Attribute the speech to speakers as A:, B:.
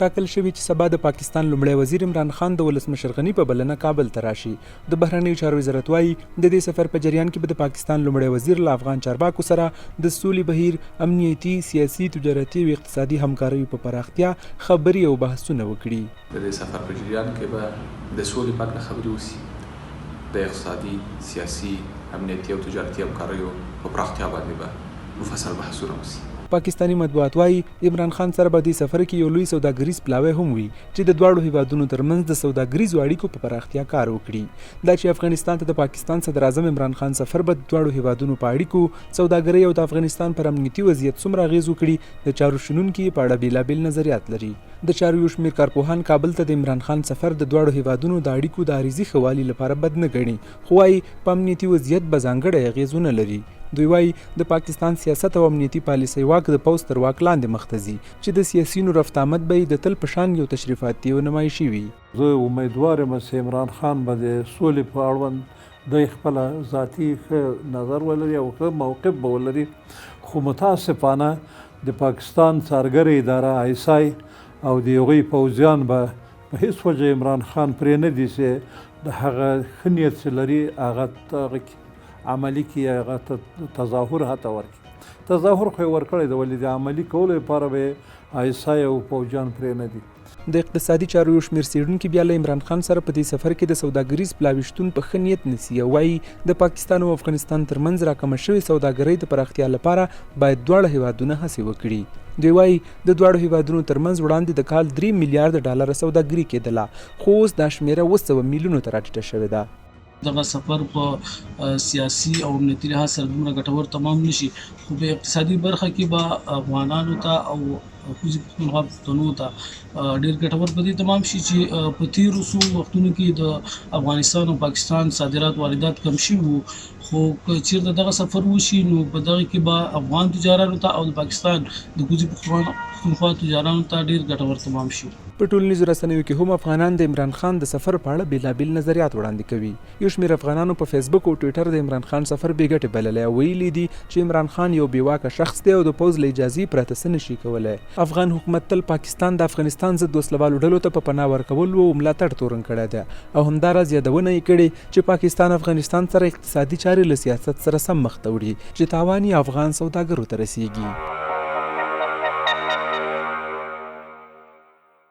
A: ټاکل شوي چې سبا د پاکستان لومړی وزیر عمران خان د ولسمشر غني په بلنه کابل ته راشي. د بهرنیو چارو وزارت وایي د دې سفر په جریان کې به د پاکستان لومړی وزیر له افغان چارواکو سره د سولې بهیر، امنیتي، سیاسي، تجارتي او اقتصادي همکاریو په پراختیا خبرې او بحثونه وکړي.
B: د دې سفر په جریان کې به د سولې په اړه خبرې وشي، د اقتصادي، سیاسي، امنیتي او تجارتي همکاریو په پراختیا باندې به مفصل بحثونه وشي.
A: پاکستاني مطبوعات وایي عمران خان سره به دې سفر کې یو لوی سوداګریز پلاوی هم وي چې د دواړو هیوادونو ترمنځ د سوداګریزو اړیکو په پراختیا کار وکړي. دا چې افغانستان ته د پاکستان صدر اعظم عمران خان سفر به د دواړو هیوادونو په اړیکو، سوداګرۍ او د افغانستان پر امنیتي وضعیت څومره اغېز وکړي د چارو شنونکي په اړه بېلابېل نظریات لري. د چارو یو شمېر کارپوهان کابل ته د عمران خان سفر د دواړو هیوادونو د اړیکو د عارضي ښه والي لپاره بد نه ګڼي، خو وایي په امنیتي وضعیت به ځانګړی اغېز ونه لري. دوی وایي د پاکستان سیاست او امنیتي پالیسۍ واک د پوځ تر واک لاندې مخ ته ځي چې د سیاسیونو رفت آمد به د تل په شان یو تشریفاتي او نمایشي وي.
C: زه امیدوار یم چې عمران خان به د سولې په اړوند د خپل ذاتي ښه نظر ولري او ښه موقف به ولري، خو متاسفانه د پاکستان څارګرې اداره ایسای او د هغوی پوځیان به په هیڅ وجه عمران خان پرې نه دي چې د هغه ښه نیت چې لري هغه عملی کې هغه تظاهر هته ورکړي. تظاهر خو یې ورکړی دی، ولې د عملي کولو لپاره به ایسای او پوځیان پرې نه دي.
A: د اقتصادي چارو یو شمېر څېړونکي بیا له عمران خان سره په دې سفر کې د سوداګریز پلاوي شتون په ښه نیت نیسي او وایي د پاکستان او افغانستان ترمنځ راکمه شوې سوداګرۍ د پراختیا لپاره باید دواړه هیوادونه هڅې وکړي. دوی وایي د دواړو هیوادونو ترمنځ وړاندې د کال 3 میلیارډ ډالره سوداګري کېدله، خو اوس دا شمېره 200 میلیونو ته راټیټه شوې ده.
D: دغه سفر په سیاسي او امنیتي لحاظ سره دومره ګټور تمام نشي، خو په اقتصادي برخه کې به افغانانو ته او پښتونخوا پښتنو ته ډېر ګټور په دې تمام شي چې په تېرو څو وختونو کې د افغانستان او پاکستان صادرات واردات کم شوي وو، خو که چېرته دغه سفر وشي نو په دغه کې به افغان تجارانو ته او د پاکستان د کوزي پښتونخوا تجارانو ته ډېر ګټور تمام شي.
A: په ټولنیزو رسنیو کې هم افغانان د عمران خان د سفر په اړه بېلابېل نظریات وړاندې کوي. یو شمېر افغانانو په فیسبوک او ټویټر د عمران خان سفر بې ګټې بللی او ویلي دي چې عمران خان یو بېواکه شخص دی او د پوځ له اجازې پرته څه نشي کولی. افغان حکومت تل پاکستان د افغانستان ضد وسلوالو ډلو ته په پناه ورکولو او ملاتړ تورن کړی دی او همداراز یادونه یې کړې چې پاکستان افغانستان سره اقتصادي چارې له سیاست سره سم مخ ته وړي چې تاوان یې افغان سوداګرو ته رسیږي.